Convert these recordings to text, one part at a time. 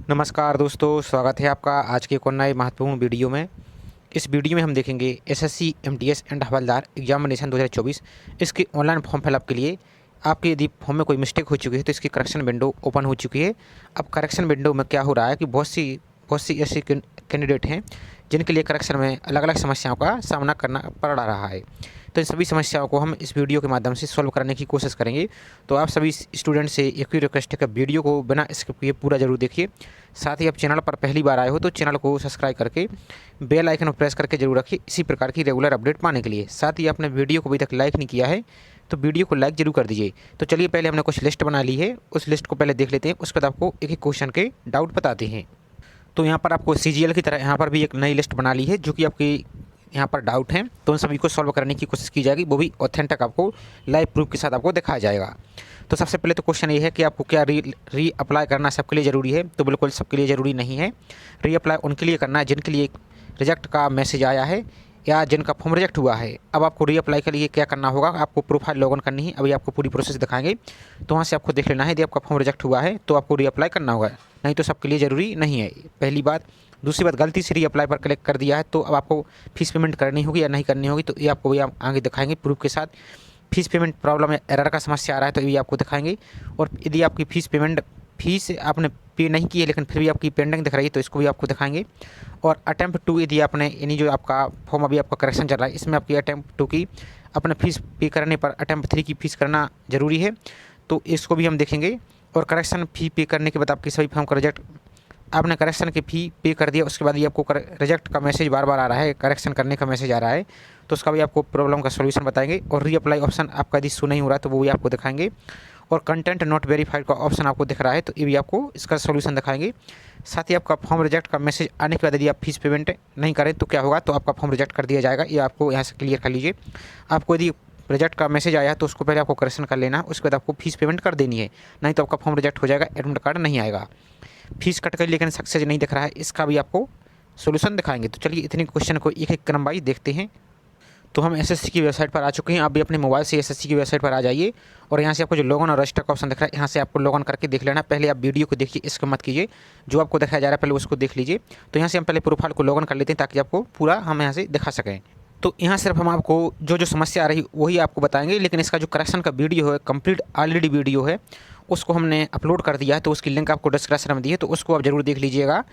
नमस्कार दोस्तों, स्वागत है आपका आज के एक और नए महत्वपूर्ण वीडियो में। इस वीडियो में हम देखेंगे SSC, MTS and havildar examination 2024 इसके ऑनलाइन फॉर्म फिलअप के लिए आपके यदि फॉर्म में कोई मिस्टेक हो चुकी है तो इसकी करेक्शन विंडो ओपन हो चुकी है। अब करेक्शन विंडो में क्या हो रहा है कि बहुत सी ऐसे कैंडिडेट हैं जिनके लिए करेक्शन में अलग अलग समस्याओं का सामना करना पड़ रहा है। तो इन सभी समस्याओं को हम इस वीडियो के माध्यम से सॉल्व करने की कोशिश करेंगे। तो आप सभी स्टूडेंट से एक ही रिक्वेस्ट है कि वीडियो को बिना स्किप किए पूरा जरूर देखिए। साथ ही आप चैनल पर पहली बार आए हो तो चैनल को सब्सक्राइब करके बेल आइकन को प्रेस करके जरूर रखिए इसी प्रकार की रेगुलर अपडेट पाने के लिए। साथ ही आपने वीडियो को अभी तक लाइक नहीं किया है तो वीडियो को लाइक जरूर कर दीजिए। तो चलिए पहले हमने कुछ लिस्ट बना ली है, उस लिस्ट को पहले देख लेते हैं, उसके बाद आपको एक एक क्वेश्चन के डाउट बताते हैं। तो यहाँ पर आपको सीजीएल की तरह यहाँ पर भी एक नई लिस्ट बना ली है जो कि आपकी यहाँ पर डाउट हैं, तो उन सभी को सॉल्व करने की कोशिश की जाएगी, वो भी ऑथेंटिक आपको लाइव प्रूफ के साथ आपको दिखाया जाएगा। तो सबसे पहले तो क्वेश्चन ये है कि आपको क्या री अप्लाई करना सबके लिए ज़रूरी है? तो बिल्कुल सबके लिए ज़रूरी नहीं है। री अप्लाई उनके लिए करना है जिनके लिए रिजेक्ट का मैसेज आया है या जिनका फॉर्म रिजेक्ट हुआ है। अब आपको री अप्लाई के लिए क्या करना होगा, आपको प्रोफाइल लॉगिन करनी है। अभी आपको पूरी प्रोसेस दिखाएंगे, तो वहाँ से आपको देख लेना है यदि आपका फॉर्म रिजेक्ट हुआ है तो आपको री अप्लाई करना होगा, नहीं तो सबके लिए ज़रूरी नहीं है, पहली बात। दूसरी बात, गलती से री अप्लाई पर क्लिक कर दिया है तो अब आपको फीस पेमेंट करनी होगी या नहीं करनी होगी, तो ये आपको भी आगे दिखाएंगे प्रूफ के साथ। फीस पेमेंट प्रॉब्लम या एरर का समस्या आ रहा है तो ये आपको दिखाएंगे। और यदि आपकी फीस आपने पे नहीं की है लेकिन फिर भी आपकी पेंडिंग दिख रही है तो इसको भी आपको दिखाएंगे। और अटैम्प्ट टू, यदि आपने यानी जो आपका फॉर्म अभी आपका करेक्शन चल रहा है इसमें आपकी अटैम्प्ट टू की अपने फीस पे करने पर अटैम्प्ट 3 की फीस करना ज़रूरी है, तो इसको भी हम देखेंगे। और करेक्शन फ़ी पे करने के बाद आपकी सभी फॉर्म का रिजेक्ट, आपने करेक्शन की फ़ी पे कर दिया उसके बाद ये आपको रिजेक्ट का मैसेज बार बार आ रहा है, करेक्शन करने का मैसेज आ रहा है, तो उसका भी आपको प्रॉब्लम का सॉल्यूशन बताएंगे। और रीअप्लाई ऑप्शन आपका यदि शो नहीं हो रहा है तो वो भी आपको दिखाएंगे। और कंटेंट नॉट वेरीफाइड का ऑप्शन आपको दिख रहा है तो ये भी आपको इसका सॉल्यूशन दिखाएंगे। साथ ही आपका फॉर्म रिजेक्ट का मैसेज आने के बाद यदि आप फीस पेमेंट नहीं करें तो क्या होगा, तो आपका फॉर्म रिजेक्ट कर दिया जाएगा, ये आपको यहाँ से क्लियर कर लीजिए। आपको यदि रिजेक्ट का मैसेज आया तो उसको पहले आपको करेक्शन कर लेना है, उसके बाद आपको फीस पेमेंट कर देनी है, नहीं तो आपका फॉर्म रिजेक्ट हो जाएगा, एडमिट कार्ड नहीं आएगा। फीस कट गई लेकिन सक्सेस नहीं दिख रहा है, इसका भी आपको सोल्यूशन दिखाएंगे। तो चलिए इतने क्वेश्चन को एक एक क्रम वाइज देखते हैं। तो हम एसएससी की वेबसाइट पर आ चुके हैं, आप भी अपने मोबाइल से एसएससी की वेबसाइट पर आ जाइए और यहाँ से आपको जो लॉगिन और रजिस्टर का ऑप्शन दिख रहा है यहाँ से आपको लॉगिन करके देख लेना। पहले आप वीडियो को देखिए, इसको मत कीजिए, जो आपको दिखाया जा रहा है पहले उसको देख लीजिए। तो यहाँ से हम पहले प्रोफाइल को लॉगिन कर लेते हैं ताकि आपको पूरा हम यहाँ से दिखा सकें। तो यहाँ सिर्फ हम आपको जो समस्या आ रही वही आपको बताएंगे, लेकिन इसका जो करेक्शन का वीडियो है कंप्लीट ऑलरेडी वीडियो है, उसको हमने अपलोड कर दिया है, तो उसकी लिंक आपको डिस्क्रिप्शन में दी है, तो उसको आप जरूर देख लीजिएगा।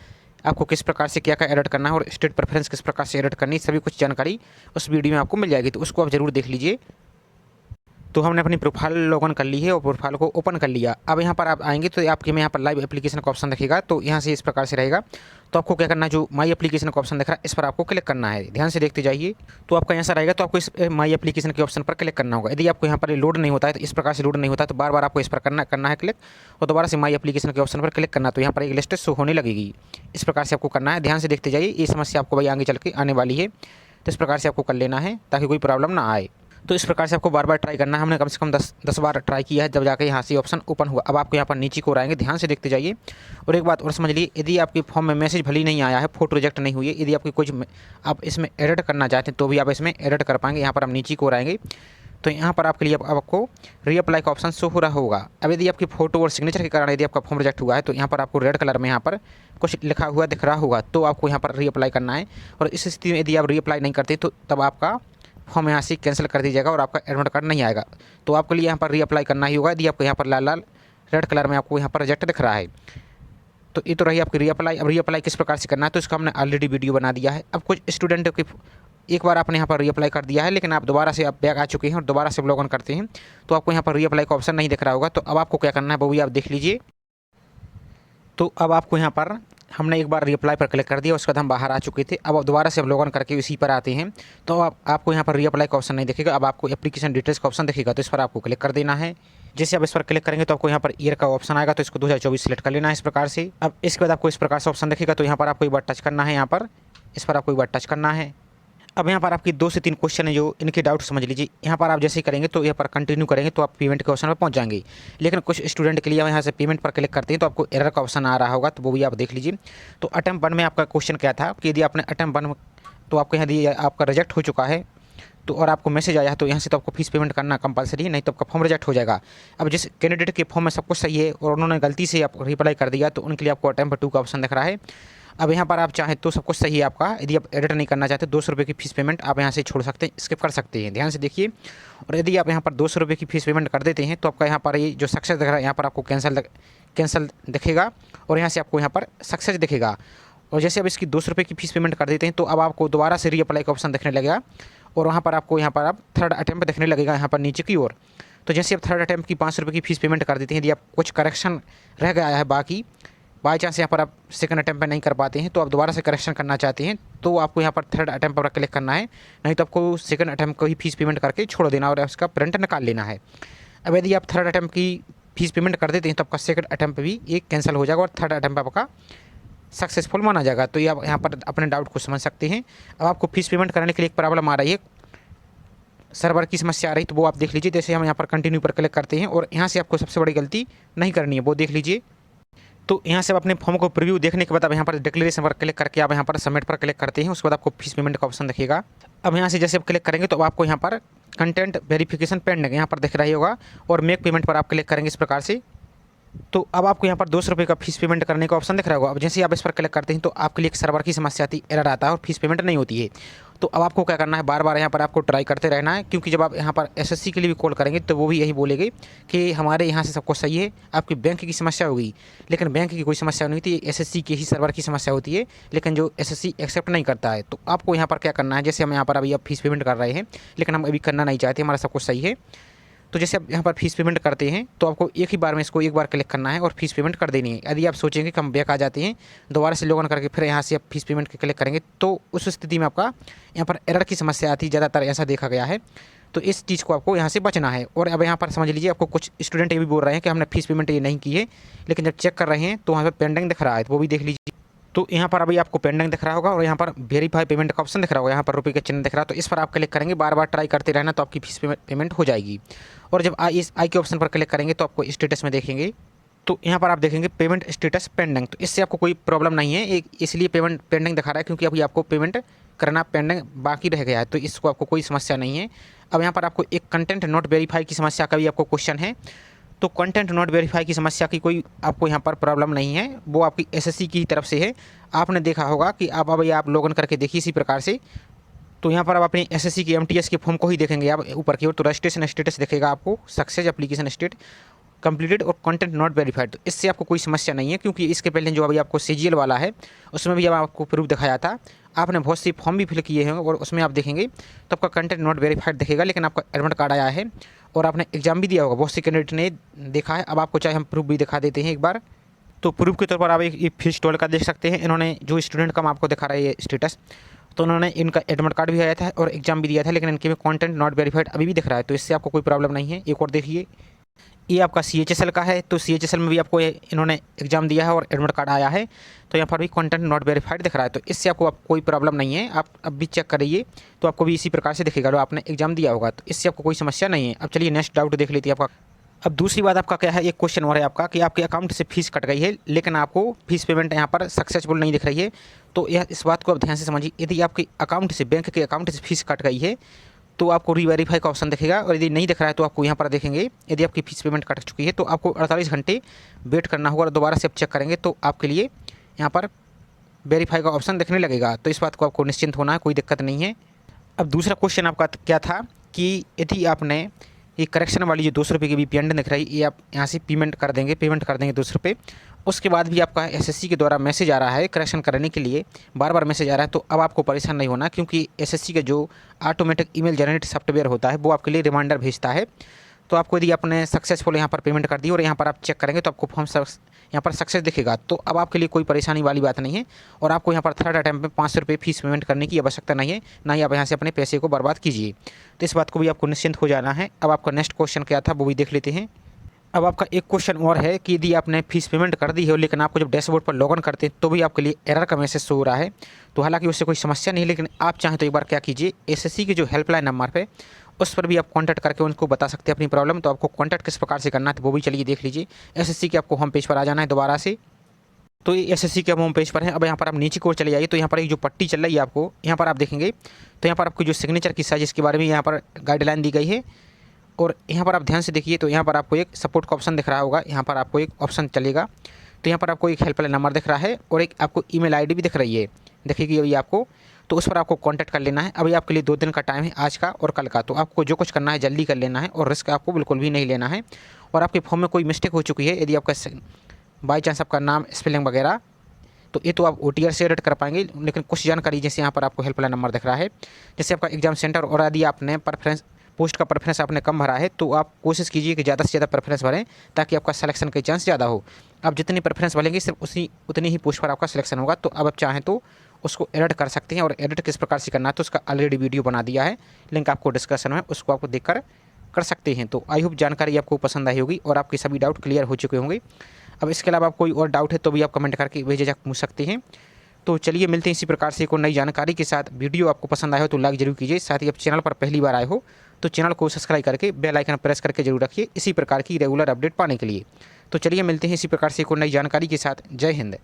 आपको किस प्रकार से क्या क्या एडिट करना है और स्टेट प्रेफरेंस किस प्रकार से एडिट करनी है, सभी कुछ जानकारी उस वीडियो में आपको मिल जाएगी, तो उसको आप जरूर देख लीजिए। तो हमने अपनी प्रोफाइल लॉगिन कर ली है और प्रोफाइल को ओपन कर लिया। अब यहाँ पर आप आएंगे तो आपके में यहाँ पर लाइव एप्लीकेशन का ऑप्शन दिखेगा, तो यहाँ से इस प्रकार से रहेगा। तो आपको क्या करना है, जो माई एप्लीकेशन का ऑप्शन दिख रहा है इस पर आपको क्लिक करना है, ध्यान से देखते जाइए। तो आपका यहाँ से रहेगा तो आपको इस माई एप्लीकेशन के ऑप्शन पर क्लिक करना होगा। यदि आपको यहाँ पर लोड नहीं होता है तो इस प्रकार से लोड नहीं होता है तो बार बार आपको इस पर करना है क्लिक, और दोबारा से माई एप्लीकेशन के ऑप्शन पर क्लिक करना, तो यहाँ पर एक लिस्ट शो होने लगेगी। इस प्रकार से आपको करना है, ध्यान से देखते जाइए, ये समस्या आपको भाई आगे चल के आने वाली है, तो इस प्रकार से आपको कर लेना है ताकि कोई प्रॉब्लम ना आए। तो इस प्रकार से आपको बार बार ट्राई करना है, हमने कम से कम 10 बार ट्राई किया है जब जाकर यहाँ से ऑप्शन ओपन हुआ। अब आपको यहाँ पर नीचे को आएंगे, ध्यान से देखते जाइए। और एक बात और समझ लीजिए, यदि आपके फॉर्म में मैसेज भले ही नहीं आया है, फोटो रिजेक्ट नहीं हुई है, यदि आपकी कुछ आप इसमें एडिट करना चाहते हैं तो भी आप इसमें एडिट कर पाएंगे। यहाँ पर हम नीचे को आएंगे तो यहाँ पर आपके लिए आपको रीअप्लाई का ऑप्शन शो हो रहा होगा। अब यदि आपकी फोटो और सिग्नेचर के कारण यदि आपका फॉर्म रिजेक्ट हुआ है तो यहाँ पर आपको रेड कलर में यहाँ पर कुछ लिखा हुआ दिख रहा होगा, तो आपको यहाँ पर रीअप्लाई करना है। और इस स्थिति में यदि आप रीअप्लाई नहीं करते तो तब आपका फॉर्म यहाँ से कैंसिल कर दीजिएगा और आपका एडमिट कार्ड नहीं आएगा। तो आपके लिए यहाँ पर रीअप्लाई करना ही होगा। यदि आपको यहाँ पर लाल लाल रेड कलर में आपको यहाँ पर रिजेक्ट दिख रहा है, तो ये तो रही आपकी रीअप्लाई। अब रीअप्लाई किस प्रकार से करना है तो इसका हमने ऑलरेडी वीडियो बना दिया है। अब कुछ स्टूडेंट की एक बार आपने यहाँ पर रीअप्लाई कर दिया है लेकिन आप दोबारा से आप बैक आ चुके हैं और दोबारा से लॉगिन करते हैं तो आपको यहाँ पर रीअप्लाई का ऑप्शन नहीं दिख रहा होगा। तो अब आपको क्या करना है वो भी आप देख लीजिए। तो अब आपको यहाँ पर हमने एक बार रीअप्लाई पर क्लिक कर दिया, उसके बाद हम बाहर आ चुके थे। अब दोबारा से आप लॉगिन करके इसी पर आते हैं तो आपको यहाँ पर रीअप्लाई का ऑप्शन नहीं दिखेगा, अब आपको एप्लीकेशन डिटेल्स का ऑप्शन दिखेगा, तो इस पर आपको क्लिक कर देना है। जैसे आप इस पर क्लिक करेंगे तो आपको यहाँ पर ईयर का ऑप्शन आएगा, तो इसको 2024 सेलेक्ट कर लेना है इस प्रकार से। अब इसके बाद आपको इस प्रकार से ऑप्शन दिखेगा, तो यहाँ पर आपको एक बार टच करना है, यहाँ पर इस पर आपको एक बार टच करना है। अब यहाँ पर आपकी 2 से 3 क्वेश्चन है जो इनके डाउट समझ लीजिए। यहाँ पर आप जैसे ही करेंगे तो यहाँ पर कंटिन्यू करेंगे तो आप पेमेंट के ऑप्शन पर पहुँच जाएंगे। लेकिन कुछ स्टूडेंट के लिए यहाँ से पेमेंट पर क्लिक करते हैं तो आपको एरर का ऑप्शन आ रहा होगा, तो वो भी आप देख लीजिए। तो अटेम्प्ट 1 में आपका क्वेश्चन क्या था कि यदि आपने अटेम्प्ट 1 तो आपको यहाँ दिया आपका रिजेक्ट हो चुका है, तो और आपको मैसेज आया है तो यहाँ से तो आपको फीस पेमेंट करना कंपलसरी है, नहीं तो आपका फॉर्म रिजेक्ट हो जाएगा। अब जिस कैंडिडेट के फॉर्म में सब कुछ सही है और उन्होंने गलती से आप रिप्लाई कर दिया तो उनके लिए आपको अटेम्प्ट 2 का ऑप्शन दिख रहा है। अब यहाँ पर आप चाहें तो सब कुछ सही है आपका, यदि आप एडिट नहीं करना चाहते 200 रुपये की फीस पेमेंट आप यहाँ से छोड़ सकते हैं, स्किप कर सकते हैं। ध्यान से देखिए, और यदि आप यहाँ पर 200 रुपये की फीस पेमेंट कर देते हैं तो आपका यहाँ पर ये जो सक्सेस दिख रहा है यहाँ पर आपको कैंसिल दिखेगा और यहाँ से आपको यहाँ पर सक्सेस दिखेगा। और जैसे अब इसकी 200 रुपये की फीस पेमेंट कर देते हैं तो अब आपको दोबारा से रीअप्लाई का ऑप्शन दिखने लगेगा और वहाँ पर आपको यहाँ पर आप थर्ड अटैम्प्ट दिखने लगेगा यहाँ पर नीचे की ओर। तो जैसे आप थर्ड अटैम्प्ट की 500 रुपये की फीस पेमेंट कर देते हैं, यदि आप कुछ करेक्शन रह गया है बाकी, बाई चांस यहाँ पर आप सेकंड अटैम्प्ट पे नहीं कर पाते हैं तो आप दोबारा से करेक्शन करना चाहते हैं तो आपको यहाँ पर थर्ड अटैम्प्ट पर क्लिक करना है, नहीं तो आपको सेकंड अटैम्प्ट को ही फीस पेमेंट करके छोड़ देना और उसका प्रिंट निकाल लेना है। अब यदि आप थर्ड अटैम्प्ट की फीस पेमेंट कर देते हैं तो आपका सेकंड अटैम्प्ट भी एक कैंसिल हो जाएगा और थर्ड अटैम्प्ट आपका सक्सेसफुल माना जाएगा। तो ये आप यहाँ पर अपने डाउट को समझ सकते हैं। अब आपको फीस पेमेंट करने के लिए एक प्रॉब्लम आ रही है, सर्वर की समस्या आ रही, तो वो आप देख लीजिए। जैसे हम यहाँ पर कंटिन्यू पर क्लिक करते हैं और यहाँ से आपको सबसे बड़ी गलती नहीं करनी है, वो देख लीजिए। तो यहाँ से आप अपने फॉर्म को प्रीव्यू देखने के बाद आप यहाँ पर डिक्लेरेशन पर क्लिक करके आप यहाँ पर सबमिट पर क्लिक करते हैं, उसके बाद आपको फीस पेमेंट का ऑप्शन दिखेगा। अब यहाँ से जैसे आप क्लिक करेंगे तो आपको यहाँ पर कंटेंट वेरिफिकेशन पेंडिंग यहाँ पर दिख रही होगा और मेक पेमेंट पर आप क्लिक करेंगे इस प्रकार से। तो अब आपको यहाँ पर 200 रुपये का फीस पेमेंट करने का ऑप्शन दिख रहा होगा। अब जैसे आप इस पर क्लिक करते हैं तो आपके लिए एक सर्वर की समस्या आती है, एरर आता है और फीस पेमेंट नहीं होती है। तो अब आपको क्या करना है, बार बार यहाँ पर आपको ट्राई करते रहना है, क्योंकि जब आप यहाँ पर एसएससी के लिए भी कॉल करेंगे तो वो भी यही बोलेंगे कि हमारे यहाँ से सब कुछ सही है, आपकी बैंक की समस्या होगी। लेकिन बैंक की कोई समस्या नहीं होती, एसएससी के ही सर्वर की समस्या होती है, लेकिन जो एसएससी एक्सेप्ट नहीं करता है। तो आपको यहाँ पर क्या करना है, जैसे हम यहाँ पर अभी अब फीस पेमेंट कर रहे हैं लेकिन हम अभी करना नहीं चाहते, हमारा सब कुछ सही है। तो जैसे आप यहाँ पर फीस पेमेंट करते हैं तो आपको एक ही बार में इसको एक बार क्लिक करना है और फीस पेमेंट कर देनी है। यदि आप सोचेंगे कि हम बैक आ जाते हैं, दोबारा से लॉगिन करके फिर यहाँ से आप फीस पेमेंट के क्लिक करेंगे तो उस स्थिति में आपका यहाँ पर एरर की समस्या आती है, ज़्यादातर ऐसा देखा गया है। तो इस चीज़ को आपको यहाँ से बचना है। और अब यहाँ पर समझ लीजिए, आपको कुछ स्टूडेंट ये भी बोल रहे हैं कि हमने फीस पेमेंट ये नहीं की है, लेकिन जब चेक कर रहे हैं तो वहाँ पर पेंडिंग दिख रहा है, तो वो भी देख लीजिए। तो यहाँ पर अभी आपको पेंडिंग दिख रहा होगा और यहाँ पर वेरीफाई पेमेंट का ऑप्शन दिख रहा होगा, यहाँ पर रुपये का चिन्ह दिख रहा है, तो इस पर आप क्लिक करेंगे, बार बार ट्राई करते रहना तो आपकी फीस पेमेंट हो जाएगी। और जब इस आई के ऑप्शन पर क्लिक करेंगे तो आपको स्टेटस में देखेंगे, तो यहाँ पर आप देखेंगे पेमेंट स्टेटस पेंडिंग। तो इससे आपको कोई प्रॉब्लम नहीं है, एक इसलिए पेमेंट पेंडिंग दिखा रहा है क्योंकि अभी आपको पेमेंट करना पेंडिंग बाकी रह गया है, तो इसको आपको कोई समस्या नहीं है। अब यहाँ पर आपको एक कंटेंट नॉट वेरीफाई की समस्या का भी आपको क्वेश्चन है, तो कंटेंट नॉट वेरीफाई की समस्या की कोई आपको यहाँ पर प्रॉब्लम नहीं है, वो आपकी एसएससी की तरफ से है। आपने देखा होगा कि आप लॉगिन करके देखिए इसी प्रकार से, तो यहाँ पर आप अपनी एसएससी की एमटीएस के फॉर्म को ही देखेंगे आप ऊपर की ओर, तो रजिस्ट्रेशन स्टेटस दिखेगा आपको, सक्सेस एप्लीकेशन स्टेट कंप्लीटेड और कंटेंट नॉट वेरीफाइड। तो इससे आपको कोई समस्या नहीं है, क्योंकि इसके पहले जो अभी आपको सीजीएल वाला है उसमें भी अब आपको प्रूफ दिखाया था, आपने बहुत सी फॉर्म भी फिल किए हैं और उसमें आप देखेंगे तो आपका कंटेंट नॉट वेरीफाइड दिखेगा, लेकिन आपका एडमिट कार्ड आया है और आपने एग्जाम भी दिया होगा, बहुत से कैंडिडेट ने देखा है। अब आपको चाहे हम प्रूफ भी दिखा देते हैं एक बार, तो प्रूफ के तौर पर आप एक फीस टोल का देख सकते हैं। इन्होंने जो स्टूडेंट का आपको दिखा रहा है ये स्टेटस, तो उन्होंने इनका एडमिट कार्ड भी आया था और एग्जाम भी दिया था, लेकिन इनके में कंटेंट नॉट वेरीफाइड अभी भी दिख रहा है, तो इससे आपको कोई प्रॉब्लम नहीं है। एक और देखिए, ये आपका CHSL का है, तो CHSL में भी आपको इन्होंने एग्जाम दिया है और एडमिट कार्ड आया है, तो यहाँ पर भी कंटेंट नॉट वेरीफाइड दिख रहा है, तो इससे आपको कोई प्रॉब्लम नहीं है। आप अब भी चेक करिए तो आपको भी इसी प्रकार से दिखेगा जो आपने एग्जाम दिया होगा, तो इससे आपको कोई समस्या नहीं है। अब चलिए नेक्स्ट डाउट देख लेते हैं आपका। अब दूसरी बात आपका क्या है, एक क्वेश्चन और है आपका कि आपके अकाउंट से फीस कट गई है लेकिन आपको फीस पेमेंट यहाँ पर सक्सेसफुल नहीं दिख रही है। तो यह इस बात को आप ध्यान से समझिए, यदि आपके अकाउंट से बैंक के अकाउंट से फीस कट गई है तो आपको रीवेरीफाई का ऑप्शन दिखेगा, और यदि नहीं दिख रहा है तो आपको यहाँ पर देखेंगे यदि आपकी फीस पेमेंट कट चुकी है तो आपको 48 घंटे वेट करना होगा और दोबारा से आप चेक करेंगे तो आपके लिए यहाँ पर वेरीफाई का ऑप्शन दिखने लगेगा। तो इस बात को आपको निश्चिंत होना है, कोई दिक्कत नहीं है। अब दूसरा क्वेश्चन आपका क्या था कि यदि आपने ये करेक्शन वाली जो 200 रुपये की भी पेंडिंग दिख रही है, ये आप यहाँ से पेमेंट कर देंगे 200 रुपये, उसके बाद भी आपका एसएससी के द्वारा मैसेज आ रहा है करेक्शन करने के लिए, बार बार मैसेज आ रहा है, तो अब आपको परेशान नहीं होना, क्योंकि एसएससी का जो ऑटोमेटिक ईमेल जनरेट सॉफ्टवेयर होता है वो आपके लिए रिमाइंडर भेजता है। तो आपको यदि आपने सक्सेसफुल यहाँ पर पेमेंट कर दी और यहाँ पर आप चेक करेंगे तो आपको फॉर्म यहाँ पर सक्सेस दिखेगा, तो अब आपके लिए कोई परेशानी वाली बात नहीं है और आपको यहाँ पर थर्ड अटैम्प्ट में 500 रुपये फीस पेमेंट करने की आवश्यकता नहीं है, ना ही आप यहाँ से अपने पैसे को बर्बाद कीजिए। तो इस बात को भी आपको निश्चिंत हो जाना है। अब आपका नेक्स्ट क्वेश्चन क्या था वो भी देख लेते हैं। अब आपका एक क्वेश्चन और है कि यदि आपने फीस पेमेंट कर दी है लेकिन आपको जब डैशबोर्ड पर लॉगिन करते हैं तो भी आपके लिए एरर का मैसेज शो हो रहा है, तो हालांकि उससे कोई समस्या नहीं है, लेकिन आप चाहें तो एक बार क्या कीजिए, एसएससी के जो हेल्पलाइन नंबर पे उस पर भी आप कांटेक्ट करके उनको बता सकते हैं अपनी प्रॉब्लम। तो आपको कांटेक्ट किस प्रकार से करना है वो भी चलिए देख लीजिए। एसएससी के आपको होम पेज पर आ जाना है दोबारा से। तो ये एसएससी के होम पेज पर है। अब यहाँ पर आप नीचे की ओर चले जाइए तो यहाँ पर एक जो पट्टी चल रही है आपको, यहाँ पर आप देखेंगे तो यहाँ पर आपको जो सिग्नेचर की साइज इसके बारे में यहाँ पर गाइडलाइन दी गई है। और यहाँ पर आप ध्यान से देखिए तो यहाँ पर आपको एक सपोर्ट का ऑप्शन दिख रहा होगा, यहाँ पर आपको एक ऑप्शन चलेगा। तो यहाँ पर आपको एक हेल्पलाइन नंबर दिख रहा है और एक आपको ईमेल आईडी भी दिख रही है, देखिएगा अभी आपको। तो उस पर आपको कांटेक्ट कर लेना है। अभी आपके लिए 2 दिन का टाइम है, आज का और कल का। तो आपको जो कुछ करना है जल्दी कर लेना है और रिस्क आपको बिल्कुल भी नहीं लेना है। और आपके फॉर्म में कोई मिस्टेक हो चुकी है, यदि आपका बाई चांस आपका नाम स्पेलिंग वगैरह, तो ये तो आप OTR से एडिट कर पाएंगे। लेकिन कुछ जानकारी जैसे यहाँ पर आपको हेल्पलाइन नंबर दिख रहा है, जैसे आपका एग्जाम सेंटर और यदि आपने प्रेफरेंस पोस्ट का प्रेफरेंस आपने कम भरा है तो आप कोशिश कीजिए कि ज़्यादा से ज़्यादा प्रेफरेंस भरें ताकि आपका सिलेक्शन के चांस ज़्यादा हो। आप जितनी प्रेफरेंस भरेंगे सिर्फ उतनी ही पोस्ट पर आपका सिलेक्शन होगा। तो अब आप चाहें तो उसको एडिट कर सकते हैं, और एडिट किस प्रकार से करना है तो उसका ऑलरेडी वीडियो बना दिया है, लिंक आपको डिस्क्रिप्शन में, उसको आपको देखकर कर सकते हैं। तो आई होप जानकारी आपको पसंद आई होगी और आपके सभी डाउट क्लियर हो चुके होंगे। अब इसके अलावा आप कोई और डाउट है तो भी आप कमेंट करके बेझिझक पूछ सकते हैं। तो चलिए मिलते हैं इसी प्रकार से कोई नई जानकारी के साथ। वीडियो आपको पसंद आया हो तो लाइक जरूर कीजिए, साथ ही आप चैनल पर पहली बार आए हो तो चैनल को सब्सक्राइब करके बेल आइकन प्रेस करके जरूर रखिए इसी प्रकार की रेगुलर अपडेट पाने के लिए। तो चलिए मिलते हैं इसी प्रकार से कोई नई जानकारी के साथ। जय हिंद।